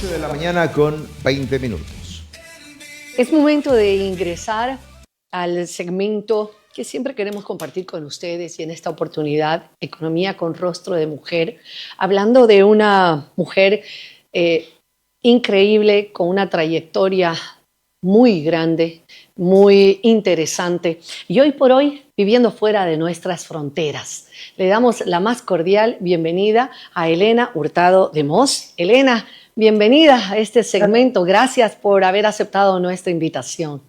8 de la mañana con 20 minutos. Es momento de ingresar al segmento que siempre queremos compartir con ustedes y en esta oportunidad, Economía con Rostro de Mujer, hablando de una mujer increíble, con una trayectoria muy grande, muy interesante y hoy por hoy viviendo fuera de nuestras fronteras. Le damos la más cordial bienvenida a Elena Hurtado de Moss. Elena, bienvenida a este segmento. Gracias por haber aceptado nuestra invitación.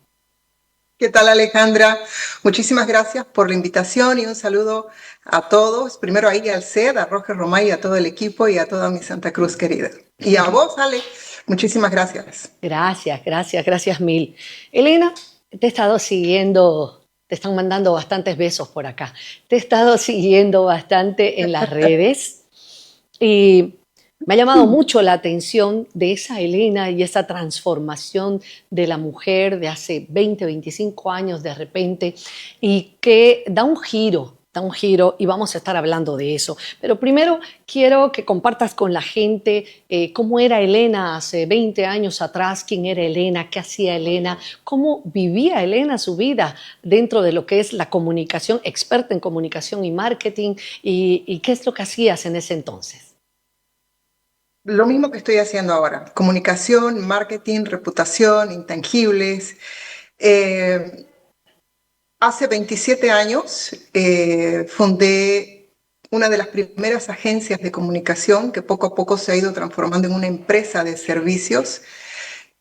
¿Qué tal, Alejandra? Muchísimas gracias por la invitación y un saludo a todos. Primero ahí al CED, a Roger Romay, a todo el equipo y a toda mi Santa Cruz querida. Y a vos, Ale, muchísimas gracias. Gracias mil. Elena, te he estado siguiendo, te están mandando bastantes besos por acá. Te he estado siguiendo bastante en las redes y me ha llamado mucho la atención de esa Elena y esa transformación de la mujer de hace 20, 25 años de repente y que da un giro y vamos a estar hablando de eso. Pero primero quiero que compartas con la gente cómo era Elena hace 20 años atrás, quién era Elena, qué hacía Elena, cómo vivía Elena su vida dentro de lo que es la comunicación, experta en comunicación y marketing y qué es lo que hacías en ese entonces. Lo mismo que estoy haciendo ahora, comunicación, marketing, reputación, intangibles. Hace 27 años fundé una de las primeras agencias de comunicación que poco a poco se ha ido transformando en una empresa de servicios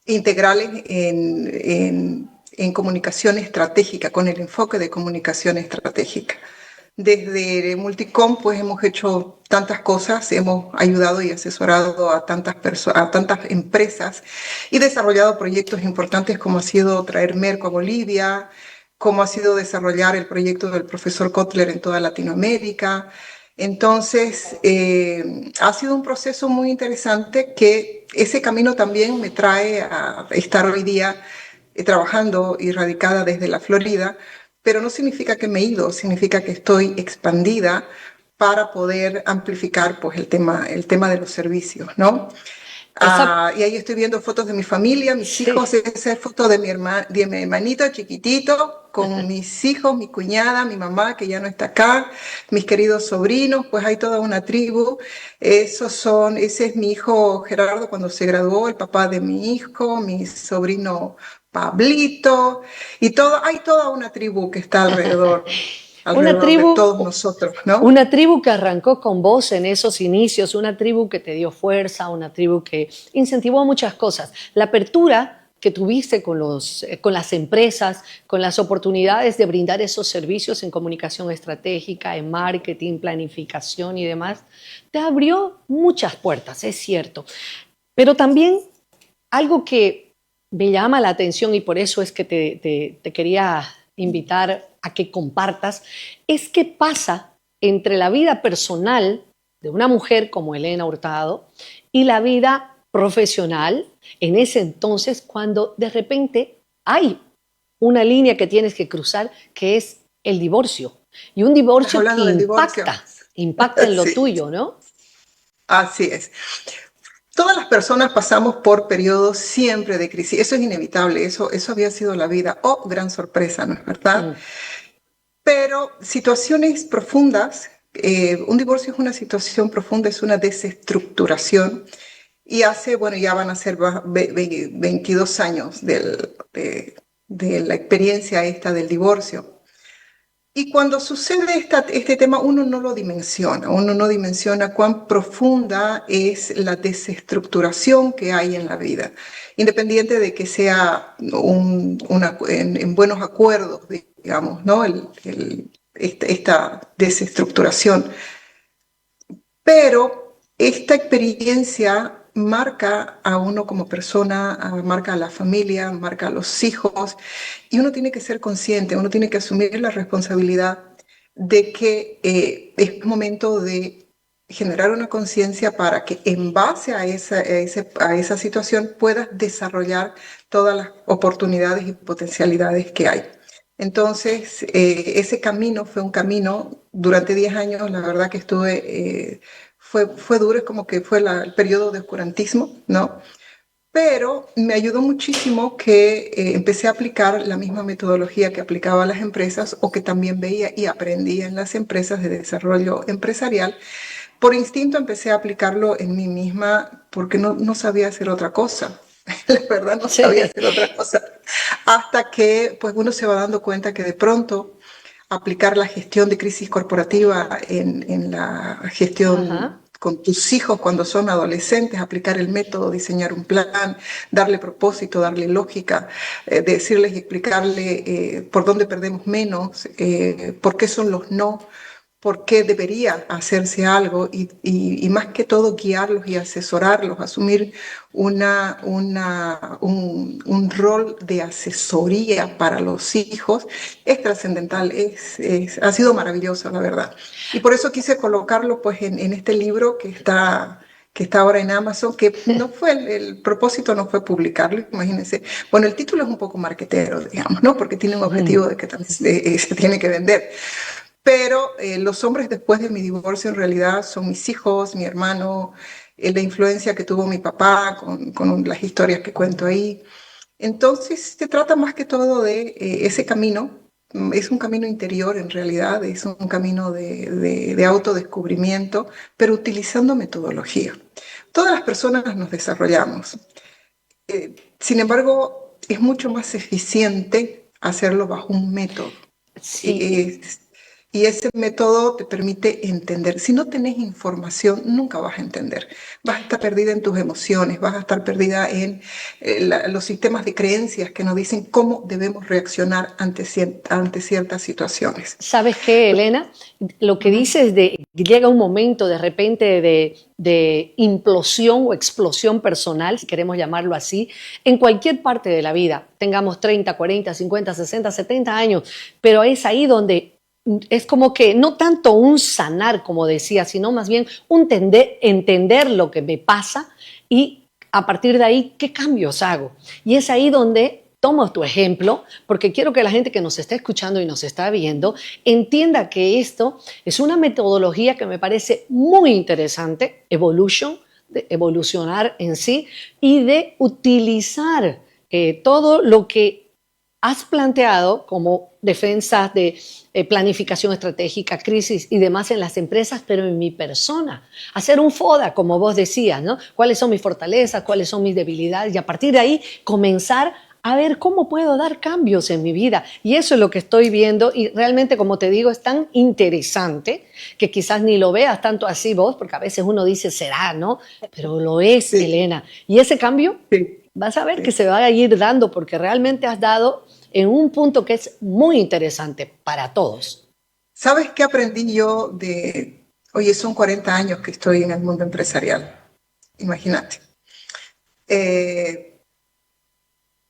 integrales en comunicación estratégica, con el enfoque de comunicación estratégica. Desde Multicom, pues hemos hecho tantas cosas, hemos ayudado y asesorado a tantas empresas y desarrollado proyectos importantes como ha sido traer Merco a Bolivia, como ha sido desarrollar el proyecto del profesor Kotler en toda Latinoamérica. Entonces, ha sido un proceso muy interesante que ese camino también me trae a estar hoy día trabajando y radicada desde la Florida, pero no significa que me he ido, significa que estoy expandida para poder amplificar pues, el tema de los servicios, ¿no? Y ahí estoy viendo fotos de mi familia, mis hijos, esa es foto de mi hermanito chiquitito, con mis hijos, mi cuñada, mi mamá, que ya no está acá, mis queridos sobrinos, pues hay toda una tribu. Ese es mi hijo Gerardo cuando se graduó, el papá de mi hijo, mi sobrino Pablito, y hay toda una tribu que está alrededor de todos nosotros, ¿no? Una tribu que arrancó con vos en esos inicios, una tribu que te dio fuerza, una tribu que incentivó muchas cosas. La apertura que tuviste con las empresas, con las oportunidades de brindar esos servicios en comunicación estratégica, en marketing, planificación y demás, te abrió muchas puertas, es cierto. Pero también algo que me llama la atención y por eso es que te quería invitar a que compartas, es qué pasa entre la vida personal de una mujer como Elena Hurtado y la vida profesional en ese entonces cuando de repente hay una línea que tienes que cruzar que es el divorcio. Y un divorcio que impacta en lo tuyo, ¿no? Así es. Todas las personas pasamos por periodos siempre de crisis, eso es inevitable, eso había sido la vida. Oh, gran sorpresa, ¿no es verdad? Pero situaciones profundas, un divorcio es una situación profunda, es una desestructuración. Y ya van a ser 22 años de la experiencia esta del divorcio. Y cuando sucede este tema, uno no dimensiona cuán profunda es la desestructuración que hay en la vida, independiente de que sea en buenos acuerdos, digamos, ¿no? Esta desestructuración. Pero esta experiencia marca a uno como persona, marca a la familia, marca a los hijos, y uno tiene que ser consciente, uno tiene que asumir la responsabilidad de que es momento de generar una conciencia para que en base a esa situación puedas desarrollar todas las oportunidades y potencialidades que hay. Entonces, ese camino fue un camino, durante 10 años, la verdad que fue duro, es como que fue el periodo de oscurantismo, ¿no? pero me ayudó muchísimo que empecé a aplicar la misma metodología que aplicaba a las empresas o que también veía y aprendía en las empresas de desarrollo empresarial. Por instinto empecé a aplicarlo en mí misma porque no sabía hacer otra cosa. La verdad no sabía Sí. hacer otra cosa. Hasta que pues uno se va dando cuenta que de pronto aplicar la gestión de crisis corporativa en la gestión Ajá. con tus hijos cuando son adolescentes, aplicar el método, diseñar un plan, darle propósito, darle lógica, decirles y explicarle por dónde perdemos menos, por qué son los no, por qué debería hacerse algo y más que todo guiarlos y asesorarlos, asumir un rol de asesoría para los hijos es trascendental, ha sido maravilloso, la verdad. Y por eso quise colocarlo pues, en este libro que está ahora en Amazon, que no fue el propósito no fue publicarlo, imagínense. Bueno, el título es un poco marquetero, digamos, ¿no? Porque tiene un objetivo de que también se tiene que vender. Pero los hombres después de mi divorcio en realidad son mis hijos, mi hermano, la influencia que tuvo mi papá con las historias que cuento ahí. Entonces se trata más que todo de ese camino. Es un camino interior en realidad, es un camino de autodescubrimiento, pero utilizando metodología. Todas las personas nos desarrollamos. Sin embargo, es mucho más eficiente hacerlo bajo un método. Sí. Y, y ese método te permite entender. Si no tenés información, nunca vas a entender. Vas a estar perdida en tus emociones, vas a estar perdida en los sistemas de creencias que nos dicen cómo debemos reaccionar ante ciertas situaciones. ¿Sabes qué, Elena? Lo que Ujú. dices de llega un momento de repente de implosión o explosión personal, si queremos llamarlo así, en cualquier parte de la vida, tengamos 30, 40, 50, 60, 70 años, pero es ahí donde es como que no tanto un sanar, como decía, sino más bien un entender lo que me pasa y a partir de ahí, ¿qué cambios hago? Y es ahí donde tomo tu ejemplo, porque quiero que la gente que nos está escuchando y nos está viendo entienda que esto es una metodología que me parece muy interesante, de evolucionar en sí y de utilizar todo lo que has planteado como defensas de planificación estratégica, crisis y demás en las empresas, pero en mi persona. Hacer un FODA, como vos decías, ¿no? ¿Cuáles son mis fortalezas? ¿Cuáles son mis debilidades? Y a partir de ahí comenzar a ver cómo puedo dar cambios en mi vida. Y eso es lo que estoy viendo y realmente, como te digo, es tan interesante que quizás ni lo veas tanto así vos, porque a veces uno dice, será, ¿no? Pero lo es, Sí, Elena. Y ese cambio sí, vas a ver que sí. se va a ir dando porque realmente has dado en un punto que es muy interesante para todos. ¿Sabes qué aprendí yo oye, son 40 años que estoy en el mundo empresarial, imagínate. Eh,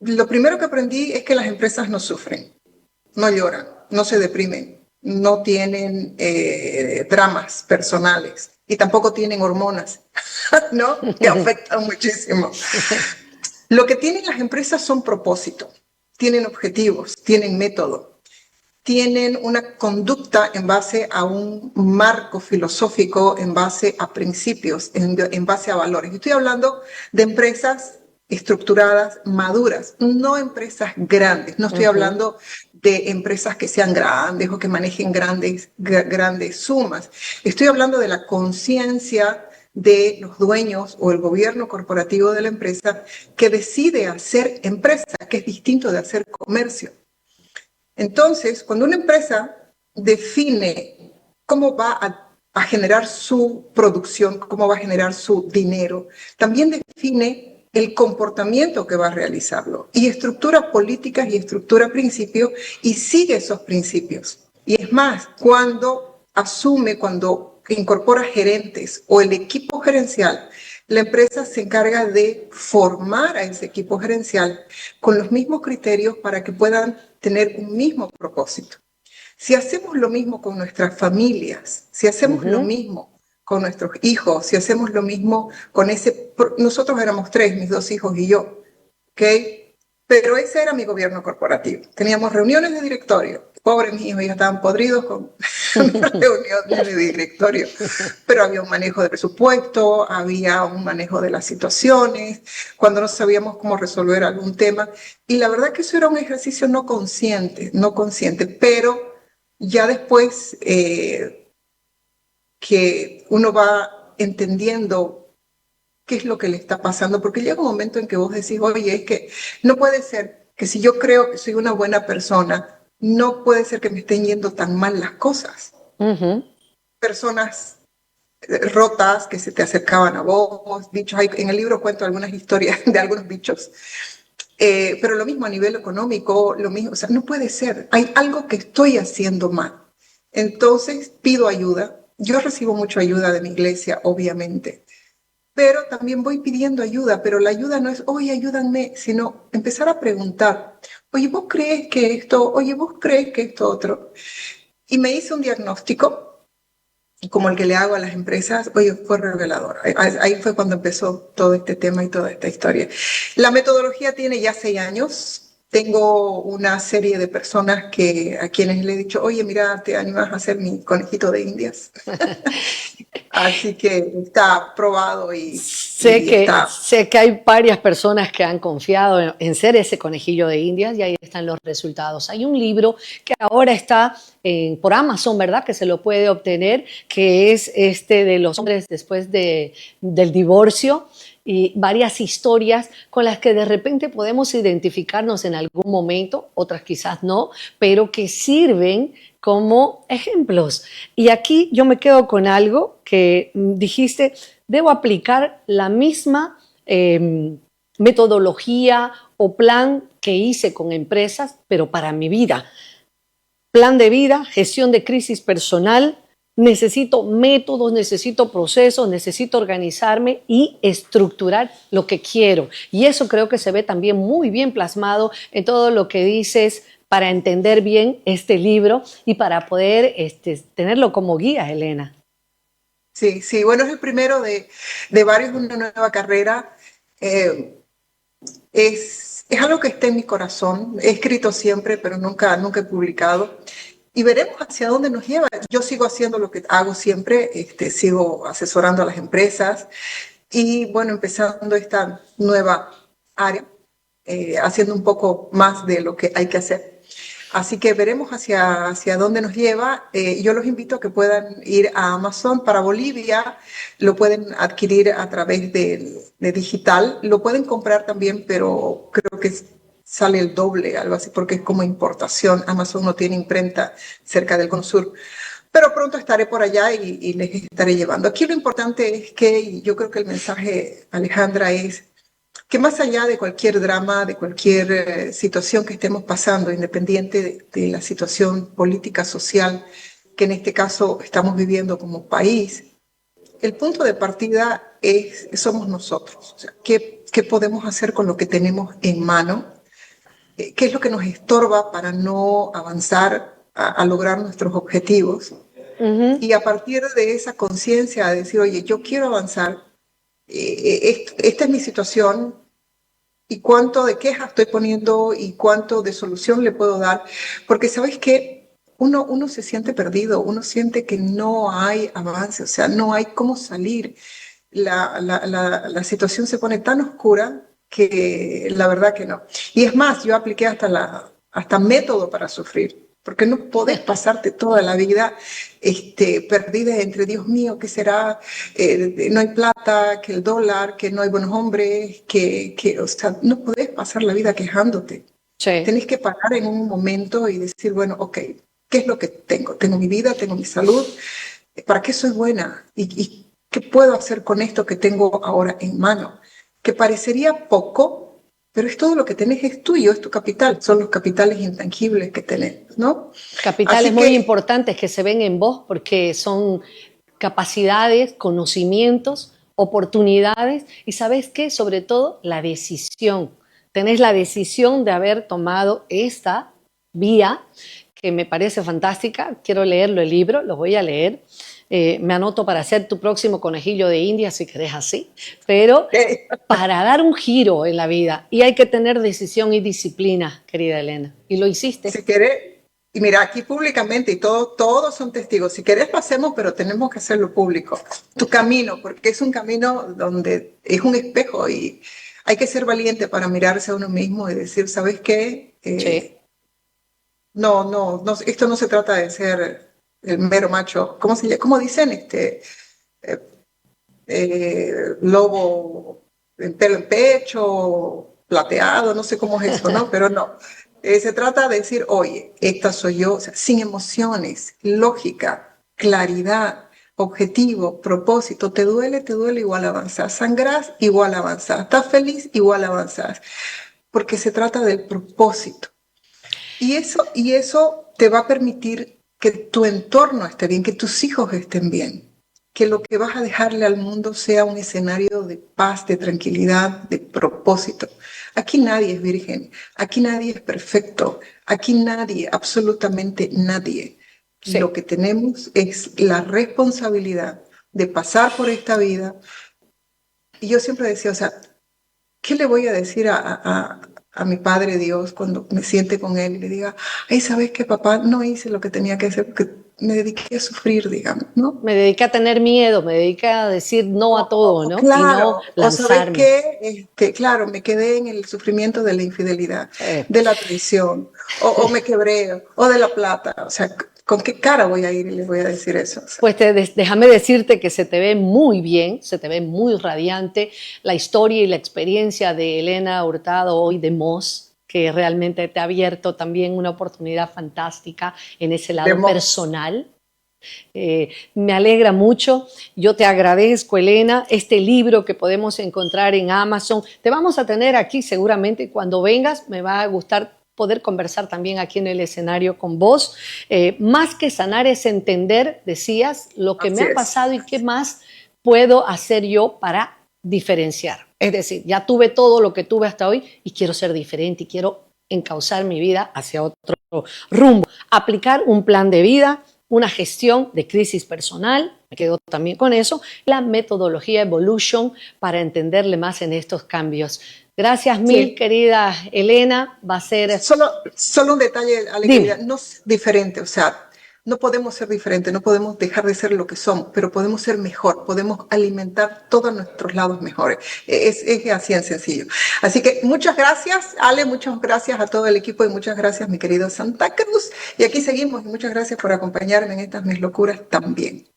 lo primero que aprendí es que las empresas no sufren, no lloran, no se deprimen, no tienen dramas personales y tampoco tienen hormonas, ¿no? Que afectan muchísimo. Lo que tienen las empresas son propósitos, tienen objetivos, tienen método, tienen una conducta en base a un marco filosófico, en base a principios, en base a valores. Yo estoy hablando de empresas estructuradas, maduras, no empresas grandes. No estoy hablando de empresas que sean grandes o que manejen grandes sumas. Estoy hablando de la conciencia de los dueños o el gobierno corporativo de la empresa que decide hacer empresa, que es distinto de hacer comercio. Entonces, cuando una empresa define cómo va a generar su producción, cómo va a generar su dinero, también define el comportamiento que va a realizarlo y estructura políticas y estructura principios y sigue esos principios. Y es más, cuando incorpora gerentes o el equipo gerencial, la empresa se encarga de formar a ese equipo gerencial con los mismos criterios para que puedan tener un mismo propósito. Si hacemos lo mismo con nuestras familias, si hacemos lo mismo con nuestros hijos, si hacemos lo mismo con nosotros éramos 3, mis 2 hijos y yo, ¿ok? Pero ese era mi gobierno corporativo. Teníamos reuniones de directorio, Pobres míos, ya estaban podridos con reuniones de directorio, pero había un manejo de presupuesto, había un manejo de las situaciones, cuando no sabíamos cómo resolver algún tema. Y la verdad que eso era un ejercicio no consciente, no consciente, pero ya después que uno va entendiendo qué es lo que le está pasando, porque llega un momento en que vos decís, oye, es que no puede ser que si yo creo que soy una buena persona, no puede ser que me estén yendo tan mal las cosas. Personas rotas que se te acercaban a vos, bichos, en el libro cuento algunas historias de algunos bichos, pero lo mismo a nivel económico, lo mismo, o sea, no puede ser, hay algo que estoy haciendo mal. Entonces pido ayuda, yo recibo mucha ayuda de mi iglesia, obviamente, pero también voy pidiendo ayuda, pero la ayuda no es, oye, ayúdame, sino empezar a preguntar, oye, ¿vos crees que esto? Oye, ¿vos crees que esto otro? Y me hice un diagnóstico, como el que le hago a las empresas, oye, fue revelador. Ahí fue cuando empezó todo este tema y toda esta historia. La metodología tiene ya 6 años. Tengo una serie de personas a quienes le he dicho, oye, mira, ¿te animas a ser mi conejito de Indias? Así que está probado y está. Sé que hay varias personas que han confiado en ser ese conejillo de Indias y ahí están los resultados. Hay un libro que ahora está por Amazon, ¿verdad? Que se lo puede obtener, que es este de los hombres después del divorcio y varias historias con las que de repente podemos identificarnos en algún momento, otras quizás no, pero que sirven como ejemplos. Y aquí yo me quedo con algo que dijiste, debo aplicar la misma metodología o plan que hice con empresas, pero para mi vida. Plan de vida, gestión de crisis personal, necesito métodos, necesito procesos, necesito organizarme y estructurar lo que quiero. Y eso creo que se ve también muy bien plasmado en todo lo que dices para entender bien este libro y para poder tenerlo como guía, Elena. Sí, sí, bueno, es el primero de varios de una nueva carrera. Es algo que está en mi corazón. He escrito siempre, pero nunca he publicado. Y veremos hacia dónde nos lleva. Yo sigo haciendo lo que hago siempre, sigo asesorando a las empresas y, bueno, empezando esta nueva área, haciendo un poco más de lo que hay que hacer. Así que veremos hacia dónde nos lleva. Yo los invito a que puedan ir a Amazon para Bolivia, lo pueden adquirir a través de digital, lo pueden comprar también, pero creo que sale el doble, algo así, porque es como importación. Amazon no tiene imprenta cerca del Cono Sur. Pero pronto estaré por allá y les estaré llevando. Aquí lo importante es que, y yo creo que el mensaje, Alejandra, es que más allá de cualquier drama, de cualquier situación que estemos pasando, independiente de la situación política, social, que en este caso estamos viviendo como país, el punto de partida somos nosotros. O sea, ¿qué podemos hacer con lo que tenemos en mano? ¿Qué es lo que nos estorba para no avanzar a lograr nuestros objetivos? Y a partir de esa conciencia de decir, oye, yo quiero avanzar, esta es mi situación, y cuánto de queja estoy poniendo y cuánto de solución le puedo dar, porque sabes que uno se siente perdido, uno siente que no hay avance, o sea, no hay cómo salir. La situación se pone tan oscura que la verdad que no. Y es más, yo apliqué hasta método para sufrir, porque no podés pasarte toda la vida perdida entre, Dios mío, ¿qué será? No hay plata, que el dólar, que no hay buenos hombres, o sea, no podés pasar la vida quejándote. Sí. Tenés que parar en un momento y decir, bueno, ok, ¿qué es lo que tengo? Tengo mi vida, tengo mi salud, ¿para qué soy buena? ¿Y qué puedo hacer con esto que tengo ahora en mano? Que parecería poco, pero es todo lo que tenés, es tuyo, es tu capital, son los capitales intangibles que tenés, ¿no? Capitales muy importantes que se ven en vos porque son capacidades, conocimientos, oportunidades y ¿sabes qué? Sobre todo la decisión. Tenés la decisión de haber tomado esta vía que me parece fantástica. Quiero leerlo el libro, lo voy a leer. Me anoto para ser tu próximo conejillo de India si querés así, pero para dar un giro en la vida y hay que tener decisión y disciplina, querida Elena, y lo hiciste. Si querés, Y mira, aquí públicamente, y todos son testigos. Si querés lo hacemos, pero tenemos que hacerlo público. Tu camino, porque es un camino donde es un espejo y hay que ser valiente para mirarse a uno mismo y decir, ¿sabes qué? Sí. No, esto no se trata de ser el mero macho. ¿Cómo dicen? Eh, Lobo en pelo en pecho, plateado, no sé cómo es eso, ¿no? Pero no. Se trata de decir, oye, esta soy yo, o sea, sin emociones, lógica, claridad, objetivo, propósito. Te duele, igual avanzás. Sangrás, igual avanzás. Estás feliz, igual avanzás. Porque se trata del propósito. Y eso te va a permitir que tu entorno esté bien, que tus hijos estén bien, que lo que vas a dejarle al mundo sea un escenario de paz, de tranquilidad, de propósito. Aquí nadie es virgen, aquí nadie es perfecto, aquí nadie, absolutamente nadie. Sí. Lo que tenemos es la responsabilidad de pasar por esta vida. Y yo siempre decía, o sea, ¿qué le voy a decir a mi Padre Dios cuando me siente con Él y le diga, ay, ¿sabes qué, papá? No hice lo que tenía que hacer porque me dediqué a sufrir, digamos, ¿no? Me dediqué a tener miedo, me dediqué a decir no a todo, ¿no? Y no Claro, o sabes lanzarme. qué, claro, me quedé en el sufrimiento de la infidelidad, Sí. de la traición, o me quebré, o de la plata. O sea, ¿con qué cara voy a ir y le voy a decir eso? O sea, Pues déjame decirte que se te ve muy bien, se te ve muy radiante la historia y la experiencia de Elena Hurtado hoy de Moss, que realmente te ha abierto también una oportunidad fantástica en ese lado demos- personal. Me alegra mucho. Yo te agradezco, Elena, este libro que podemos encontrar en Amazon. Te vamos a tener aquí seguramente cuando vengas. Me va a gustar poder conversar también aquí en el escenario con vos. Más que sanar es entender, decías, lo que me Así ha es. pasado y qué más puedo hacer yo para diferenciar. Es decir, ya tuve todo lo que tuve hasta hoy y quiero ser diferente y quiero encauzar mi vida hacia otro rumbo. Aplicar un plan de vida, una gestión de crisis personal, me quedo también con eso, la metodología Evolution para entenderle más en estos cambios. Gracias mil, Sí. querida Elena, va a ser... Solo un detalle, Ale, querida, Dime. no es diferente, o sea, no podemos ser diferentes, no podemos dejar de ser lo que somos, pero podemos ser mejor, podemos alimentar todos nuestros lados mejores. Es así en sencillo. Así que muchas gracias, Ale, muchas gracias a todo el equipo y muchas gracias, mi querido Santa Cruz. Y aquí seguimos y muchas gracias por acompañarme en estas mis locuras también.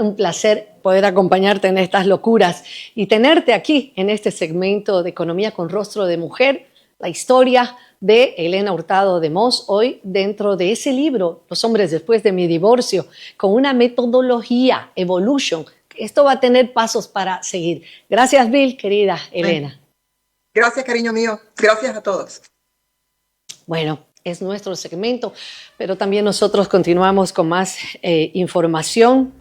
Un placer poder acompañarte en estas locuras y tenerte aquí en este segmento de Economía con Rostro de Mujer, la historia de Elena Hurtado de Moss, hoy dentro de ese libro, Los hombres después de mi divorcio, con una metodología, Evolution. Esto va a tener pasos para seguir. Gracias, Bill, querida Elena. Gracias, cariño mío. Gracias a todos. Bueno, es nuestro segmento, pero también nosotros continuamos con más información